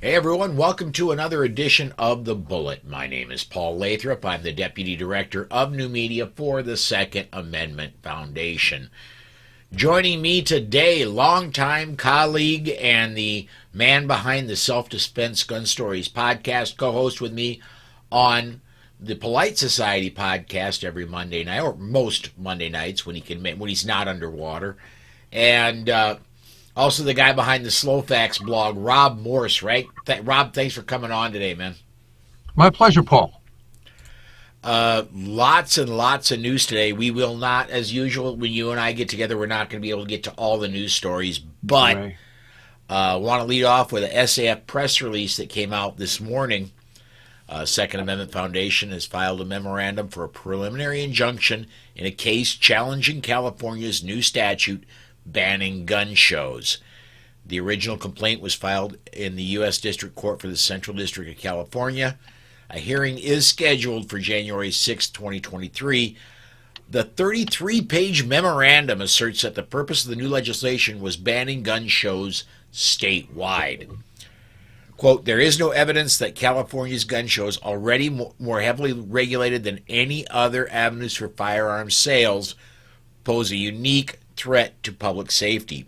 Hey everyone, welcome to another edition of The Bullet. My name is Paul Lathrop. I'm the Deputy Director of New Media for the Second Amendment Foundation. Joining me today, longtime colleague and the man behind the Self-Defense Gun Stories podcast, co-host with me on the Polite Society podcast every Monday night, or most Monday nights when he's not underwater, and also the guy behind the Slow Facts blog, Rob Morse, right? Rob, thanks for coming on today, man. My pleasure, Paul. Lots and lots of news today. We will not, as usual, when you and I get together, we're not going to be able to get to all the news stories, but want to lead off with a SAF press release that came out this morning. Second Amendment Foundation has filed a memorandum for a preliminary injunction in a case challenging California's new statute banning gun shows. The original complaint was filed in the U.S. District Court for the Central District of California. A hearing is scheduled for January 6, 2023. The 33-page memorandum asserts that the purpose of the new legislation was banning gun shows statewide. Quote, there is no evidence that California's gun shows, already more heavily regulated than any other avenues for firearms sales, pose a unique threat to public safety.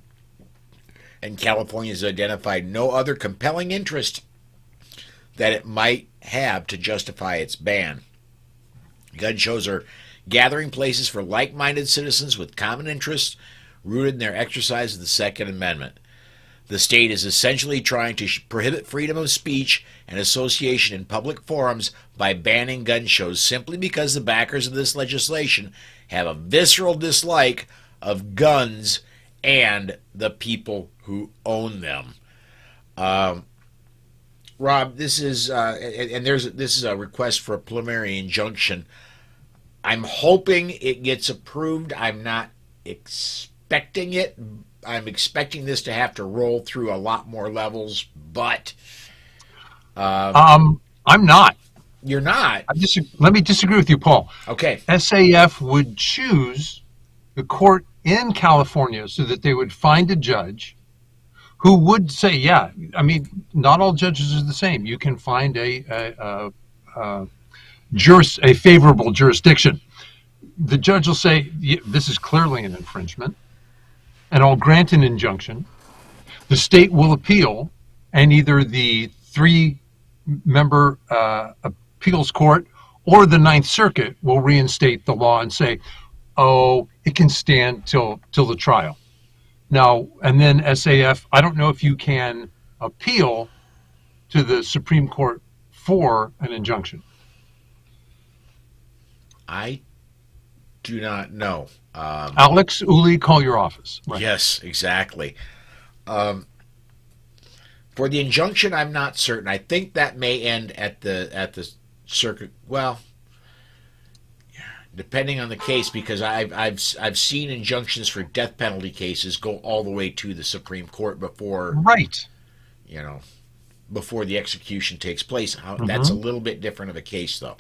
And California has identified no other compelling interest that it might have to justify its ban. Gun shows are gathering places for like-minded citizens with common interests rooted in their exercise of the Second Amendment. The state is essentially trying to prohibit freedom of speech and association in public forums by banning gun shows simply because the backers of this legislation have a visceral dislike of guns and the people who own them. Rob, this is this is a request for a preliminary injunction. I'm hoping it gets approved. I'm not expecting it. I'm expecting this to have to roll through a lot more levels, but I'm not. You're not. Let me disagree with you, Paul. Okay. SAF would choose the court in California so that they would find a judge who would say, yeah, I mean, not all judges are the same. You can find a favorable jurisdiction. The judge will say, this is clearly an infringement, and I'll grant an injunction. The state will appeal, and either the three-member appeals court or the Ninth Circuit will reinstate the law and say, oh, it can stand till the trial. Now, and then SAF, I don't know if you can appeal to the Supreme Court for an injunction. I do not know. Alex Uli, call your office. Right. Yes, exactly. For the injunction, I'm not certain. I think that may end at the circuit. Well, depending on the case, because I've seen injunctions for death penalty cases go all the way to the Supreme Court before before the execution takes place. That's a little bit different of a case, though.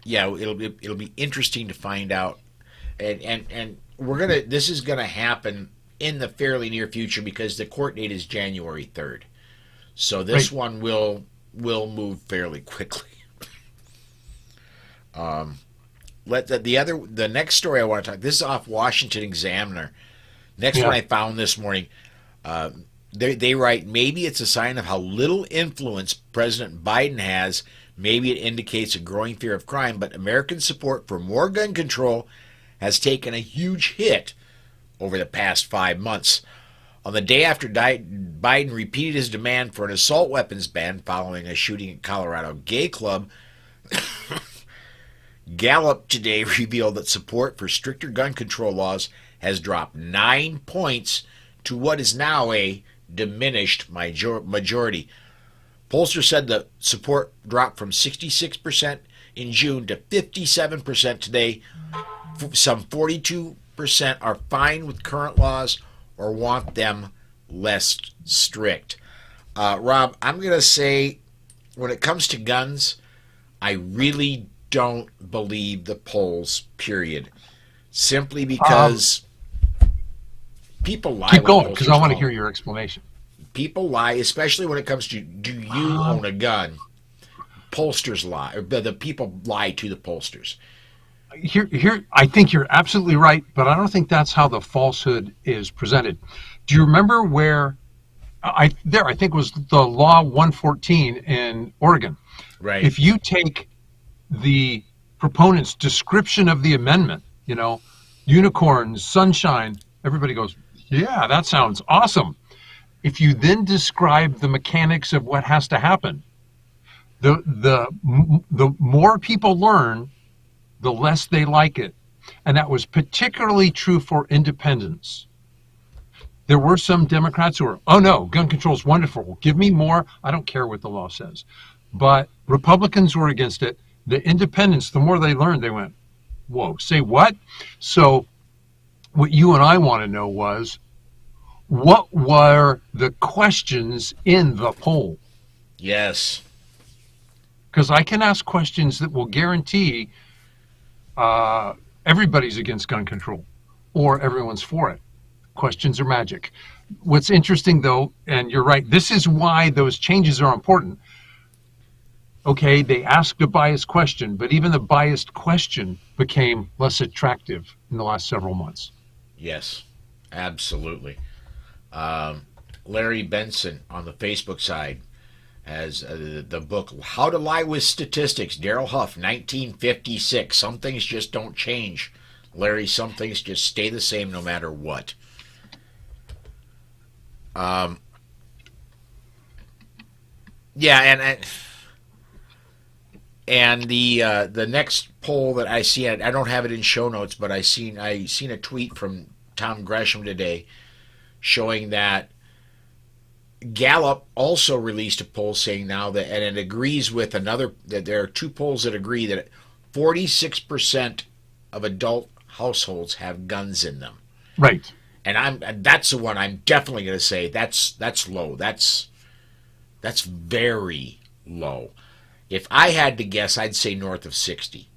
It'll be interesting to find out, and this is gonna happen in the fairly near future because the court date is January 3rd, so this one will move fairly quickly. The next story I want to talk. This is off Washington Examiner. Next one I found this morning. They write, maybe it's a sign of how little influence President Biden has. Maybe it indicates a growing fear of crime, but American support for more gun control has taken a huge hit over the past 5 months. On the day after Biden repeated his demand for an assault weapons ban following a shooting at Colorado gay club, Gallup today revealed that support for stricter gun control laws has dropped 9 points to what is now a diminished majority. Pollsters said the support dropped from 66% in June to 57% today. Some 42% are fine with current laws or want them less strict. Rob, I'm going to say when it comes to guns, I really don't believe the polls, period. Simply because people lie. Keep going, because I want to hear your explanation. people lie, especially when it comes to do you own a gun. Pollsters lie, or the people lie to the pollsters. Here, I think you're absolutely right, but I don't think that's how the falsehood is presented. Do you remember where I think was the law 114 in Oregon? Right. If you take the proponent's description of the amendment, unicorns, sunshine, everybody goes, yeah, that sounds awesome. If you then describe the mechanics of what has to happen, the more people learn, the less they like it. And that was particularly true for independents. There were some Democrats who were, oh no, gun control is wonderful. Give me more. I don't care what the law says. But Republicans were against it. The independents, the more they learned, they went, whoa, say what? So what you and I want to know was, what were the questions in the poll? Yes. Because I can ask questions that will guarantee everybody's against gun control or everyone's for it. Questions are magic. What's interesting, though, and you're right, this is why those changes are important. Okay, they asked a biased question, but even the biased question became less attractive in the last several months. Yes, absolutely. Larry Benson on the Facebook side has the book How to Lie with Statistics, Daryl Huff, 1956. Some things just don't change, Larry. Some things just stay the same no matter what. Yeah, and the next poll that I see, I don't have it in show notes, but I seen a tweet from Tom Gresham today showing that Gallup also released a poll saying now that, and it agrees with another, that there are two polls that agree that 46% of adult households have guns in them. Right. And that's the one I'm definitely going to say that's low. That's very low. If I had to guess, I'd say north of 60.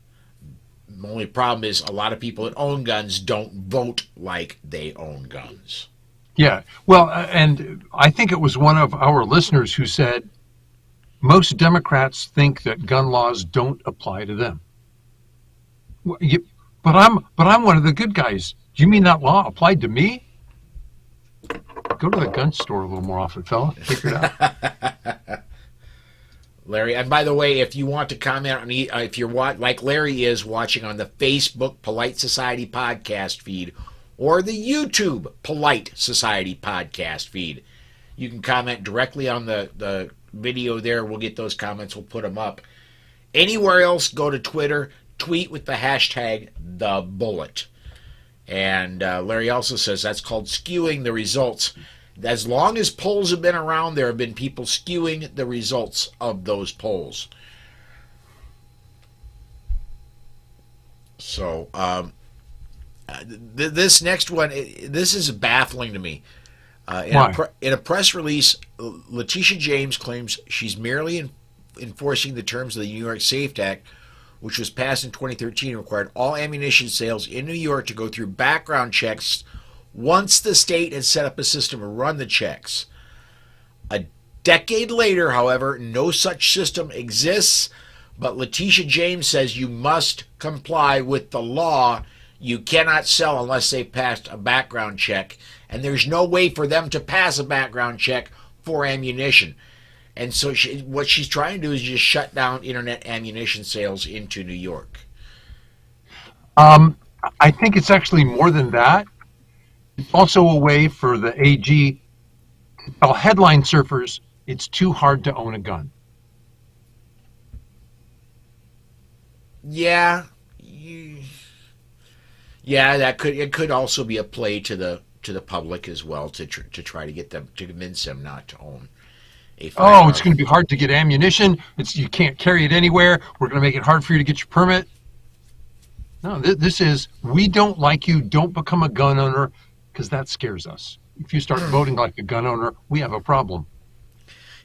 The only problem is a lot of people that own guns don't vote like they own guns. Yeah. Well, and I think it was one of our listeners who said most Democrats think that gun laws don't apply to them. But I'm one of the good guys. Do you mean that law applied to me? Go to the gun store a little more often, fella. Figure it out. Larry, and by the way, if you want to comment on, if you're like Larry is watching on the Facebook Polite Society podcast feed or the YouTube Polite Society podcast feed, you can comment directly on the video there. We'll get those comments. We'll put them up. Anywhere else, go to Twitter, tweet with the hashtag #TheBullet. And Larry also says that's called skewing the results. As long as polls have been around, there have been people skewing the results of those polls. So this next one, this is baffling to me. In a press release, Letitia James claims she's merely enforcing the terms of the New York SAFE Act, which was passed in 2013 and required all ammunition sales in New York to go through background checks once the state had set up a system to run the checks. A decade later, however, no such system exists, but Letitia James says you must comply with the law. You cannot sell unless they passed a background check, and there's no way for them to pass a background check for ammunition. And so what she's trying to do is just shut down internet ammunition sales into New York. I think it's actually more than that. It's also a way for the AG to tell headline surfers it's too hard to own a gun. Yeah, it could also be a play to the public as well to try to get them, to convince them not to own. It's going to be hard to get ammunition. You can't carry it anywhere. We're going to make it hard for you to get your permit. No, this is, we don't like you. Don't become a gun owner, because that scares us. If you start voting like a gun owner, we have a problem.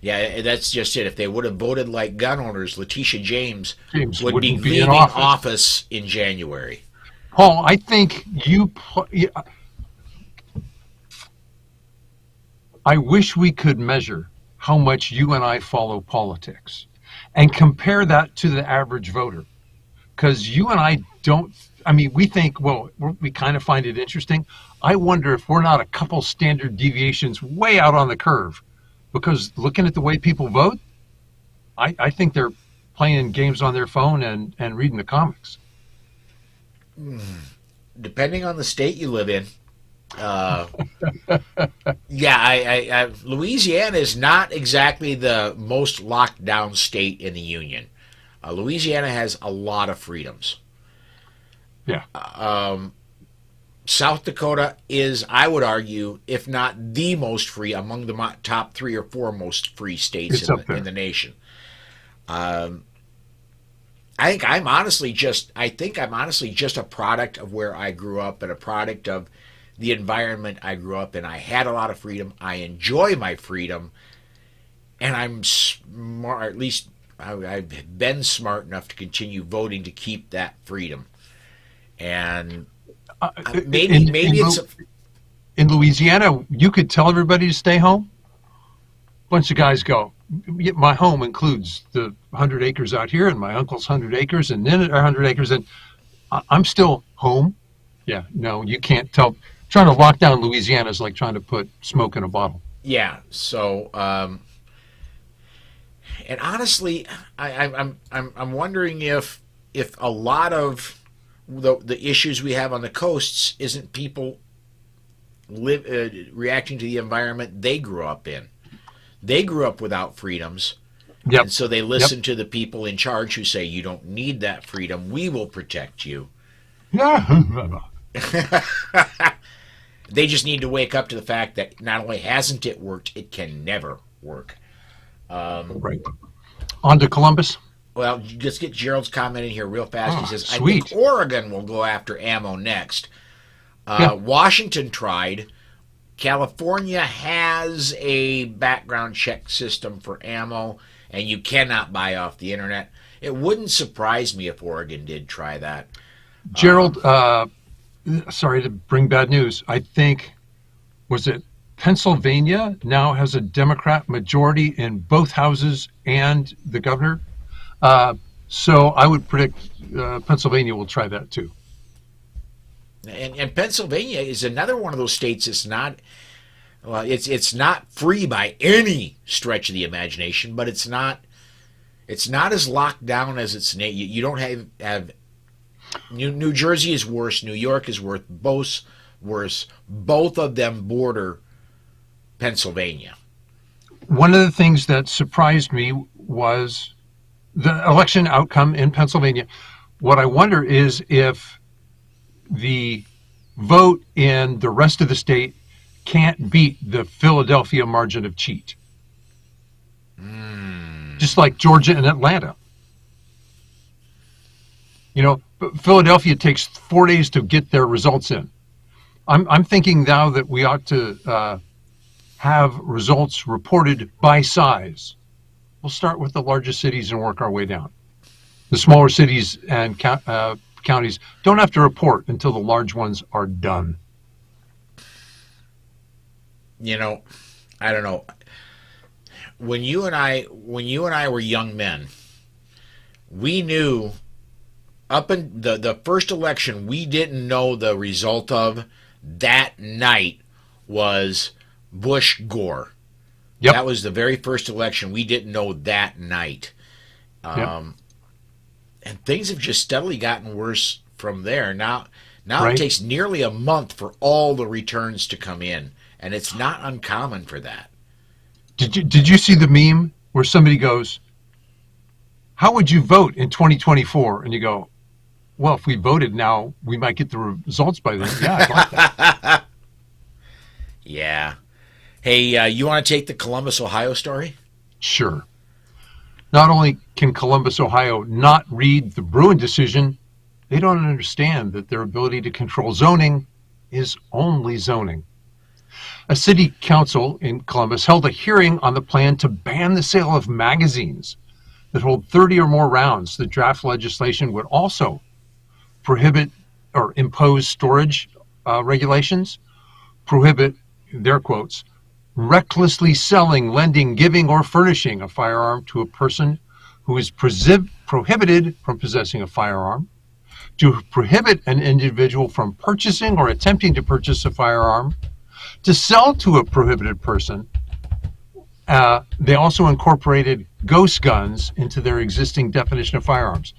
Yeah, that's just it. If they would have voted like gun owners, Letitia James would be leaving in office in January. Paul, I think I wish we could measure how much you and I follow politics and compare that to the average voter. Because you and I don't, I mean, we think, well, we kind of find it interesting. I wonder if we're not a couple standard deviations way out on the curve. Because looking at the way people vote, I think they're playing games on their phone and reading the comics. Depending on the state you live in. Yeah, Louisiana is not exactly the most locked down state in the union. Louisiana has a lot of freedoms. Yeah. South Dakota is, I would argue, if not the most free, among the top 3 or 4 most free states in the nation. I think I'm honestly just a product of where I grew up and a product of the environment I grew up in. I had a lot of freedom. I enjoy my freedom, and I'm smart. At least I've been smart enough to continue voting to keep that freedom. And maybe it's in Louisiana, you could tell everybody to stay home. Bunch of guys go, my home includes the 100 acres out here and my uncle's 100 acres and then 100 acres, and I'm still home. Yeah, no, you can't tell. Trying to lock down Louisiana is like trying to put smoke in a bottle. Yeah. So, and honestly, I'm wondering if a lot of the issues we have on the coasts isn't people reacting to the environment they grew up in. They grew up without freedoms. Yep. And so they listen to the people in charge who say, you don't need that freedom. We will protect you. They just need to wake up to the fact that not only hasn't it worked, it can never work. Right. On to Columbus. Well, let's get Gerald's comment in here real fast. He says, sweet. I think Oregon will go after ammo next. Washington tried. California has a background check system for ammo, and you cannot buy off the internet. It wouldn't surprise me if Oregon did try that. Gerald, sorry to bring bad news. I think, was it Pennsylvania now has a Democrat majority in both houses and the governor? So I would predict Pennsylvania will try that too. And Pennsylvania is another one of those states that's not, well, it's not free by any stretch of the imagination, but it's not as locked down as its name. You don't have New Jersey is worse. New York is worse. Both of them border Pennsylvania. One of the things that surprised me was the election outcome in Pennsylvania. What I wonder is if the vote in the rest of the state can't beat the Philadelphia margin of cheat. Just like Georgia and Atlanta. You know, Philadelphia takes 4 days to get their results in. I'm thinking now that we ought to have results reported by size. We'll start with the largest cities and work our way down. The smaller cities and counties don't have to report until the large ones are done. You know, I don't know. When you and I were young men, we knew up in the first election we didn't know the result of that night was Bush Gore. Yep. That was the very first election we didn't know that night. And things have just steadily gotten worse from there. Now Right. It takes nearly a month for all the returns to come in, and it's not uncommon for that. Did you see the meme where somebody goes, how would you vote in 2024? And you go, well, if we voted now, we might get the results by then. Yeah, I'd like that. Yeah. Hey, you want to take the Columbus, Ohio story? Sure. Not only can Columbus, Ohio not read the Bruin decision, they don't understand that their ability to control zoning is only zoning. A city council in Columbus held a hearing on the plan to ban the sale of magazines that hold 30 or more rounds. The draft legislation would also prohibit or impose storage regulations, prohibit, their quotes, recklessly selling, lending, giving, or furnishing a firearm to a person who is prohibited from possessing a firearm, to prohibit an individual from purchasing or attempting to purchase a firearm, to sell to a prohibited person. They also incorporated ghost guns into their existing definition of firearms.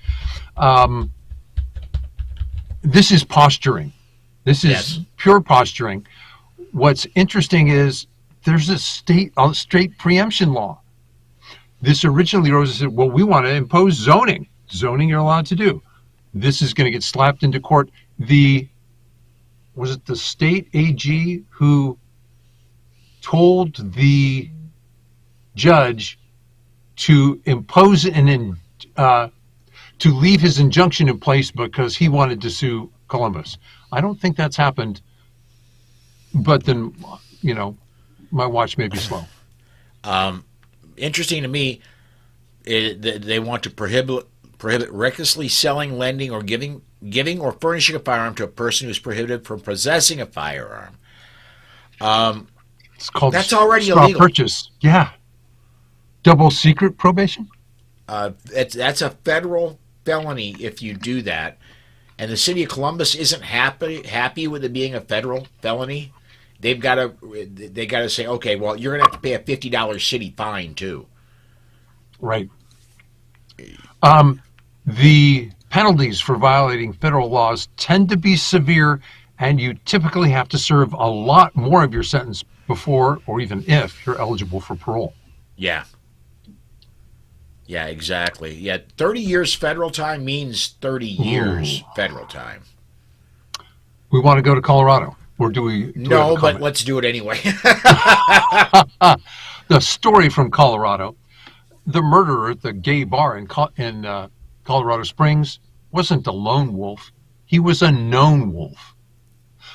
This is posturing. This is pure posturing. What's interesting is there's a straight preemption law. This originally arose and said, well, we want to impose zoning. Zoning you're allowed to do. This is going to get slapped into court. Was it the state AG who told the judge to impose to leave his injunction in place because he wanted to sue Columbus? I don't think that's happened, but then, my watch may be slow. Interesting to me, they want to prohibit recklessly selling, lending, or giving or furnishing a firearm to a person who is prohibited from possessing a firearm. It's called that's already straw illegal. Purchase. Yeah. Double secret probation? That's a federal felony if you do that. And the city of Columbus isn't happy with it being a federal felony. They got to say, okay, well, you're going to have to pay a $50 city fine too. Right. The penalties for violating federal laws tend to be severe, and you typically have to serve a lot more of your sentence before, or even if, you're eligible for parole. Yeah. Yeah, exactly. Yeah, 30 years federal time means 30 years federal time. We want to go to Colorado, or do we? No, but let's do it anyway. The story from Colorado: the murderer at the gay bar in Colorado Springs wasn't a lone wolf; he was a known wolf.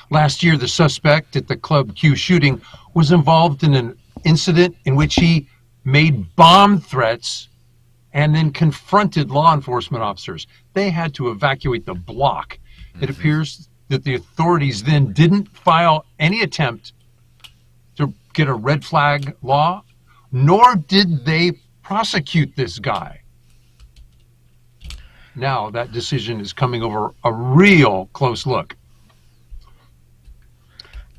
Last year, the suspect at the Club Q shooting was involved in an incident in which he made bomb threats and then confronted law enforcement officers. They had to evacuate the block. It appears that the authorities then didn't file any attempt to get a red flag law, nor did they prosecute this guy. Now that decision is coming over a real close look.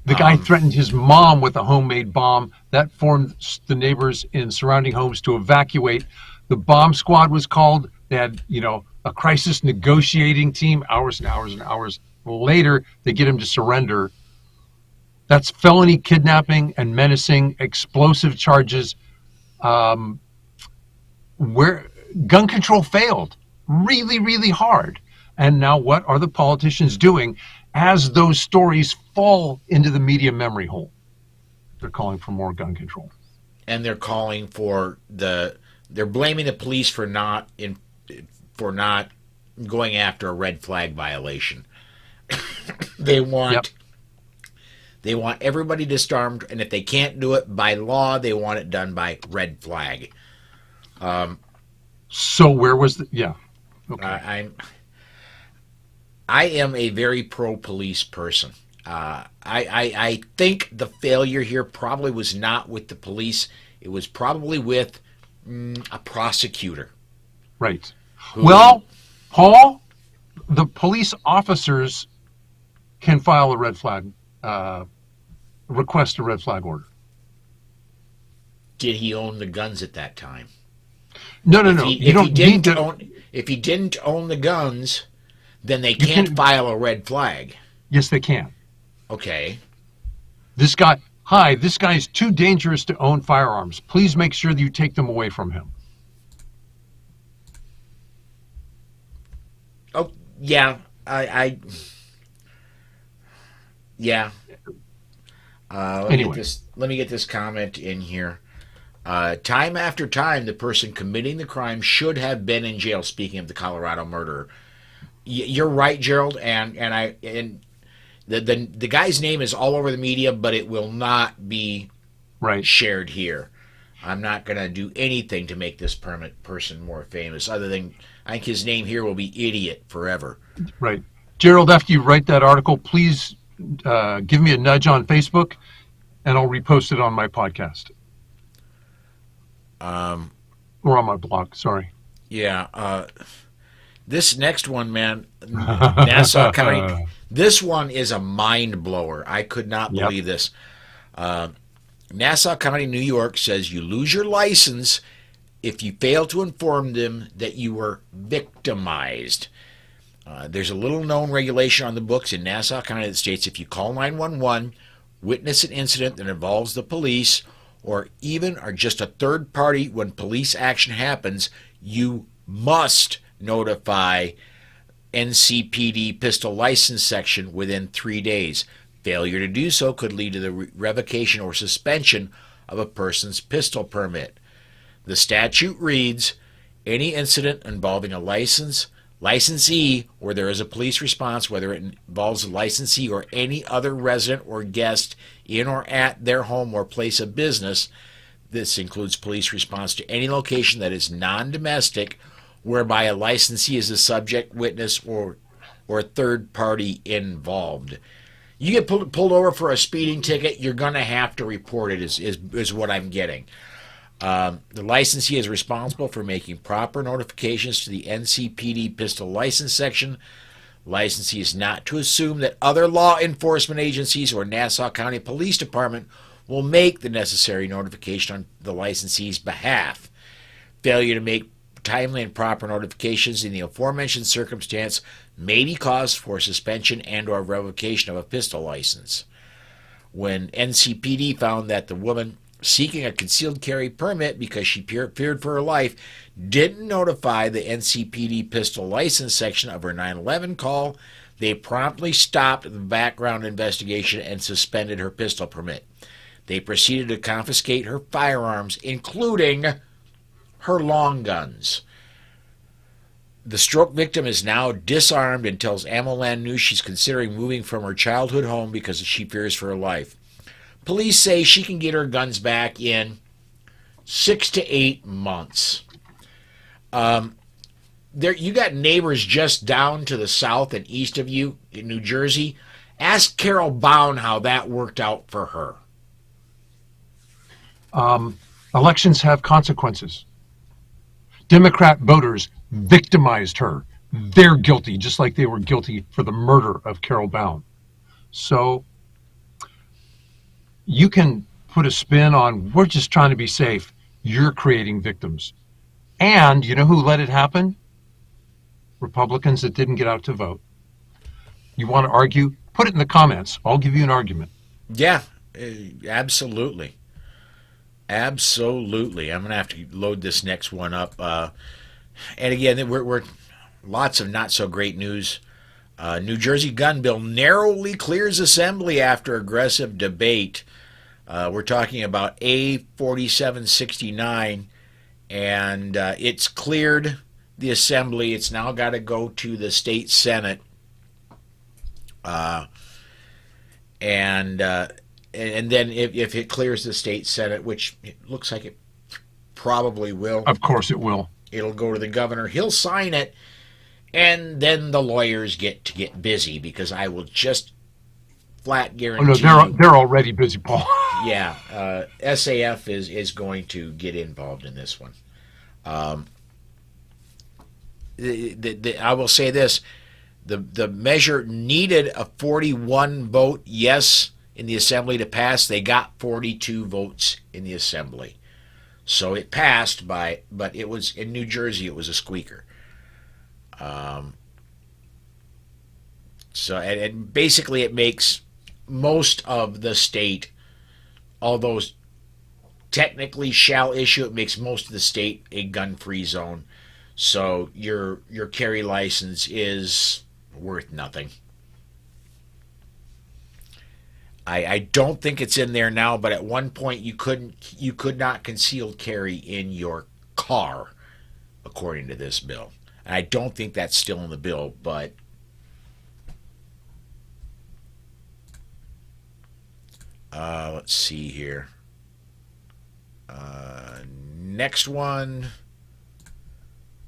The guy threatened his mom with a homemade bomb. That forced the neighbors in surrounding homes to evacuate. The bomb squad was called. They had, a crisis negotiating team. Hours and hours and hours later, they get him to surrender. That's felony kidnapping and menacing, explosive charges. Where gun control failed really, really hard. And now what are the politicians doing as those stories fall into the media memory hole? They're calling for more gun control. And they're calling for they're blaming the police for not going after a red flag violation. They want everybody disarmed, and if they can't do it by law, they want it done by red flag. So where was the okay. I am a very pro-police person. I think the failure here probably was not with the police. It was probably with a prosecutor. Right. Well, Paul, the police officers can file a red flag, request a red flag order. Did he own the guns at that time? No. If he didn't own the guns, then they can't file a red flag. Yes, they can. Okay. This guy's too dangerous to own firearms. Please make sure that you take them away from him. Oh, yeah. Yeah. Anyway. Let me get this comment in here. Time after time, the person committing the crime should have been in jail. Speaking of the Colorado murderer, you're right, Gerald, and the guy's name is all over the media, but it will not be shared here. I'm not going to do anything to make this person more famous, other than I think his name here will be idiot forever. Right, Gerald. After you write that article, please give me a nudge on Facebook. and I'll repost it on my podcast. Or on my blog, sorry. Yeah. This next one, man, Nassau County, this one is a mind blower. I could not Yep. believe this. Nassau County, New York says you lose your license if you fail to inform them that you were victimized. There's a little known regulation on the books in Nassau County that states if you call 911, witness an incident that involves the police, or even are just a third party when police action happens, you must notify NCPD pistol license section within 3 days. Failure to do so could lead to the revocation or suspension of a person's pistol permit. The statute reads, any incident involving a licensee where there is a police response, whether it involves a licensee or any other resident or guest in or at their home or place of business, this includes police response to any location that is non-domestic, whereby a licensee is the subject, witness, or third party involved. You get pulled over for a speeding ticket, you're going to have to report it, is what I'm getting. The licensee is responsible for making proper notifications to the NCPD pistol license section. Licensee is not to assume that other law enforcement agencies or Nassau County Police Department will make the necessary notification on the licensee's behalf. Failure to make timely and proper notifications in the aforementioned circumstance may be cause for suspension and or revocation of a pistol license. When NCPD found that the woman seeking a concealed carry permit because she feared for her life didn't notify the NCPD pistol license section of her 911 call, they promptly stopped the background investigation and suspended her pistol permit. They proceeded to confiscate her firearms, including her long guns. The stroke victim is now disarmed and tells AmmoLand News she's considering moving from her childhood home because she fears for her life. Police say she can get her guns back in 6 to 8 months. You got neighbors just down to the south and east of you in New Jersey. Ask Carol Bown how that worked out for her. Elections have consequences. Democrat voters victimized her. They're guilty, just like they were guilty for the murder of Carol Bown. So you can put a spin on, we're just trying to be safe. You're creating victims. And you know who let it happen? Republicans that didn't get out to vote. You want to argue? Put it in the comments. I'll give you an argument. Yeah, absolutely. Absolutely. I'm going to have to load this next one up. And again, we're lots of not so great news. New Jersey gun bill narrowly clears assembly after aggressive debate. We're talking about A4769, and it's cleared the assembly. It's now got to go to the state senate. And then if it clears the state senate, which it looks like it probably will. Of course it will. It'll go to the governor. He'll sign it, and then the lawyers get busy, because I will just flat guarantee. Oh, no, they're already busy, Paul. Yeah, SAF is going to get involved in this one. I will say this: the measure needed a 41 vote yes in the assembly to pass. They got 42 votes in the assembly, so it passed but it was in New Jersey. It was a squeaker. So and basically it makes most of the state, although technically shall issue, it makes most of the state a gun-free zone. So your carry license is worth nothing. I don't think it's in there now, but at one point you could not concealed carry in your car, according to this bill. And I don't think that's still in the bill, but let's see here. Next one.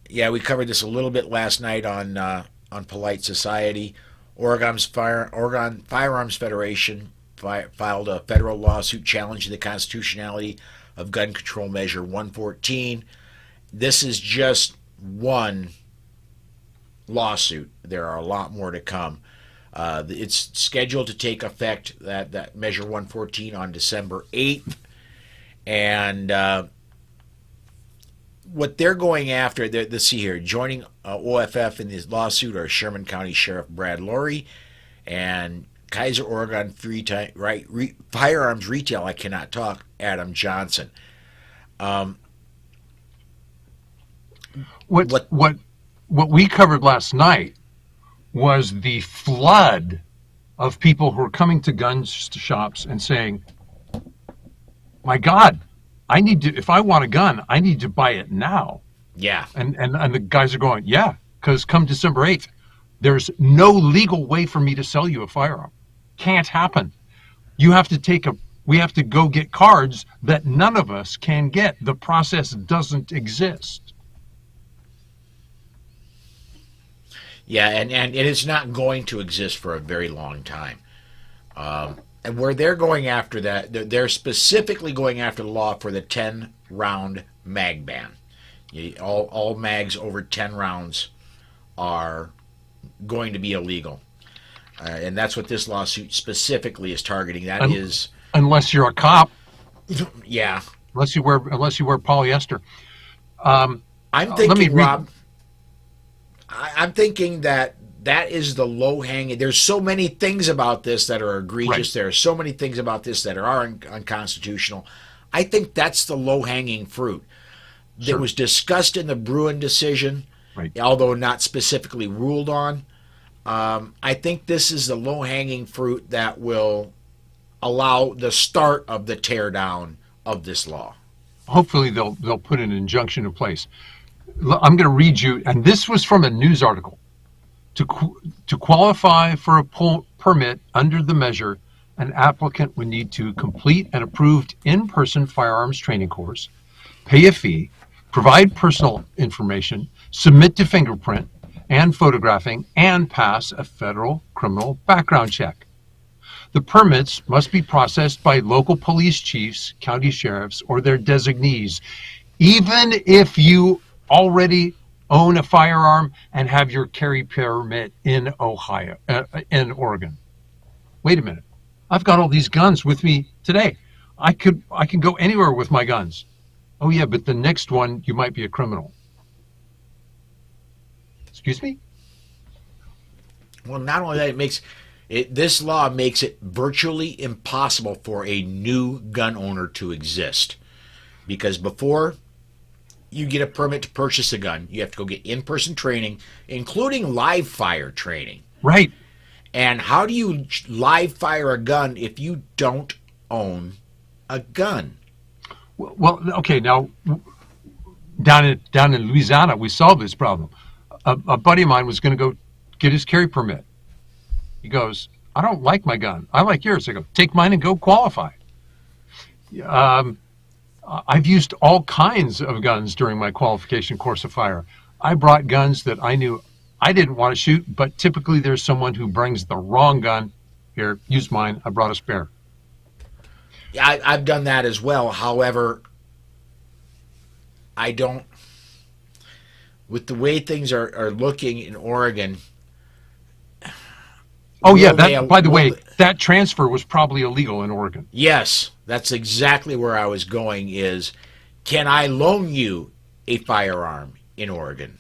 Yeah, we covered this a little bit last night on Polite Society. Oregon Firearms Federation filed a federal lawsuit challenging the constitutionality of gun control measure 114. This is just one lawsuit. There are a lot more to come. It's scheduled to take effect, that measure 114, on December 8th. And what they're going after, let's see here, joining OFF in this lawsuit are Sherman County Sheriff Brad Laurie and Kaiser, Oregon firearms retail, I cannot talk, Adam Johnson. What we covered last night was the flood of people who are coming to gun shops and saying, my God, if I want a gun, I need to buy it now. Yeah. And the guys are going, yeah, because come December 8th, there's no legal way for me to sell you a firearm. Can't happen. We have to go get cards that none of us can get. The process doesn't exist. Yeah, and it is not going to exist for a very long time. And where they're going after that, they're specifically going after the law for the 10-round mag ban. All mags over 10 rounds are going to be illegal. And that's what this lawsuit specifically is targeting. Unless you're a cop. Yeah. Unless you wear polyester. I'm thinking, Rob, I'm thinking that is the low-hanging. There's so many things about this that are egregious. Right. There are so many things about this that are unconstitutional. I think that's the low-hanging fruit. Sure. That was discussed in the Bruin decision, right, although not specifically ruled on. I think this is the low-hanging fruit that will allow the start of the teardown of this law. Hopefully they'll put an injunction in place. I'm going to read you, and this was from a news article. To qualify for a permit under the measure, an applicant would need to complete an approved in-person firearms training course, pay a fee, provide personal information, submit to fingerprint and photographing, and pass a federal criminal background check. The permits must be processed by local police chiefs, county sheriffs, or their designees, even if you already own a firearm and have your carry permit in Oregon. Wait a minute. I've got all these guns with me today. I can go anywhere with my guns. Oh yeah, but the next one you might be a criminal. Excuse me? Well, not only that, this law makes it virtually impossible for a new gun owner to exist. Because before you get a permit to purchase a gun, you have to go get in-person training, including live fire training. Right. And how do you live fire a gun if you don't own a gun? Well, okay, now down in Louisiana, we solved this problem. A buddy of mine was going to go get his carry permit. He goes, I don't like my gun. I like yours. I go, take mine and go qualify. I've used all kinds of guns during my qualification course of fire. I brought guns that I knew I didn't want to shoot, but typically there's someone who brings the wrong gun. Here, use mine. I brought a spare. Yeah, I've done that as well. However, I don't, with the way things are looking in Oregon. Oh yeah, by the way, that transfer was probably illegal in Oregon. Yes, that's exactly where I was going is, can I loan you a firearm in Oregon?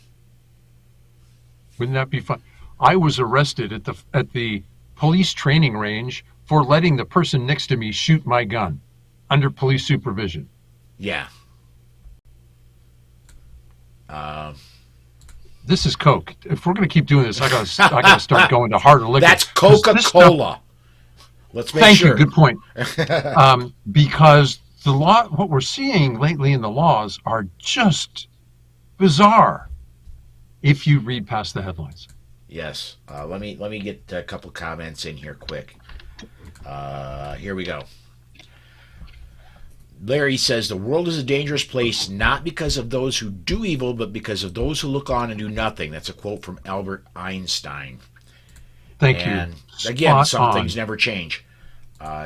Wouldn't that be fun? I was arrested at the police training range for letting the person next to me shoot my gun under police supervision. Yeah. This is Coke. If we're going to keep doing this, I gotta start going to harder liquor. That's Coca-Cola. Let's make Thank sure. you. Good point. Because the law, what we're seeing lately in the laws are just bizarre. If you read past the headlines. Yes. Let me get a couple comments in here quick. Here we go. Larry says, the world is a dangerous place, not because of those who do evil, but because of those who look on and do nothing. That's a quote from Albert Einstein. Thank you. And again, some things never change.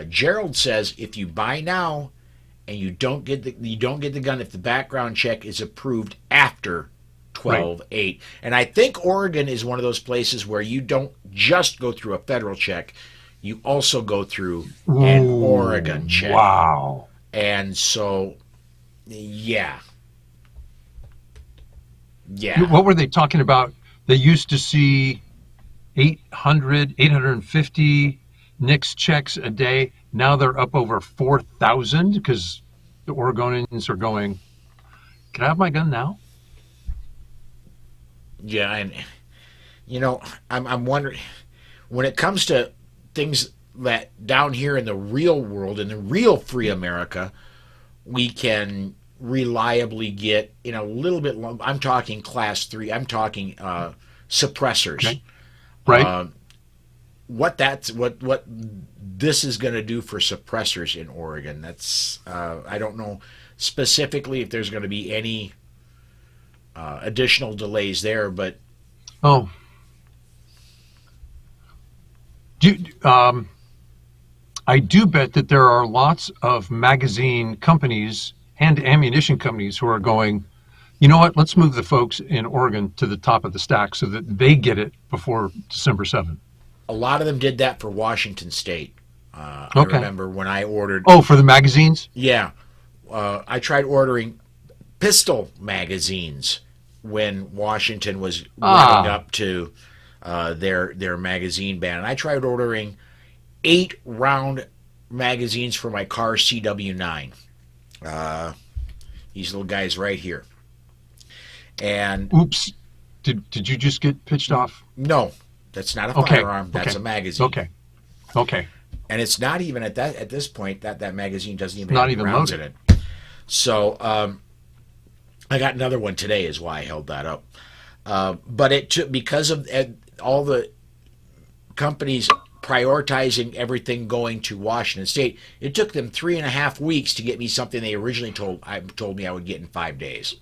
Gerald says if you buy now and you don't get the gun if the background check is approved after 12/8. Right. And I think Oregon is one of those places where you don't just go through a federal check, you also go through an Oregon check. Wow. And so, yeah. Yeah. What were they talking about? They used to see 800, 850 NICS checks a day. Now they're up over 4,000 because the Oregonians are going, can I have my gun now? Yeah, and I'm wondering when it comes to things that down here in the real world, in the real free America, we can reliably get in a little bit. I'm talking class 3. I'm talking suppressors. Okay. Right. What this is going to do for suppressors in Oregon? That's I don't know specifically if there's going to be any additional delays there, but I do bet that there are lots of magazine companies and ammunition companies who are going, you know what, let's move the folks in Oregon to the top of the stack so that they get it before December 7th. A lot of them did that for Washington State. I remember when I ordered... Oh, for the magazines? Yeah. I tried ordering pistol magazines when Washington was running up to their magazine ban. And I tried ordering 8-round magazines for my car CW9. These little guys right here. And oops, did you just get pitched off? No, that's not a firearm. That's a magazine. Okay. And it's not even at this point that magazine doesn't even have any rounds in it. So I got another one today, is why I held that up. But it took, because of all the companies prioritizing everything going to Washington State, it took them 3.5 weeks to get me something they originally told me I would get in 5 days.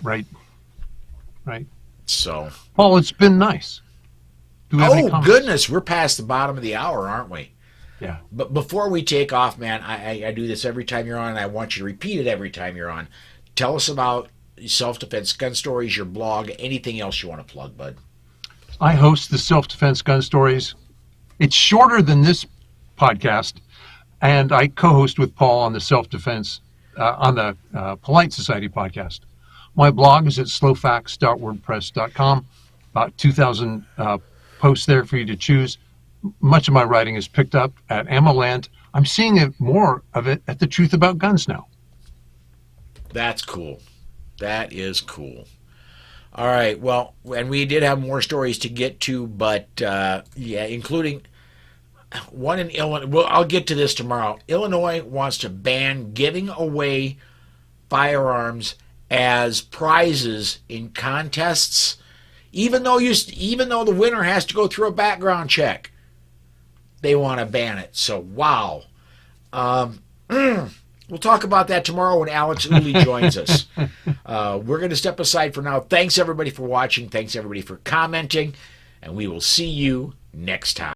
Right. So, Paul, it's been nice. Oh goodness, we're past the bottom of the hour, aren't we? Yeah. But before we take off, man, I do this every time you're on, and I want you to repeat it every time you're on. Tell us about self-defense gun stories, your blog, anything else you want to plug, bud. I host the Self-Defense Gun Stories. It's shorter than this podcast, and I co-host with Paul on the Self-Defense, on the Polite Society podcast. My blog is at slowfacts.wordpress.com. About 2,000 posts there for you to choose. Much of my writing is picked up at AmmoLand. I'm seeing more of it at The Truth About Guns now. That's cool. That is cool. All right. Well, and we did have more stories to get to, but yeah, including one in Illinois. Well, I'll get to this tomorrow. Illinois wants to ban giving away firearms as prizes in contests, even though the winner has to go through a background check. They want to ban it. So wow. We'll talk about that tomorrow when Alex Uli joins us. We're going to step aside for now. Thanks everybody for watching. Thanks everybody for commenting, and we will see you next time.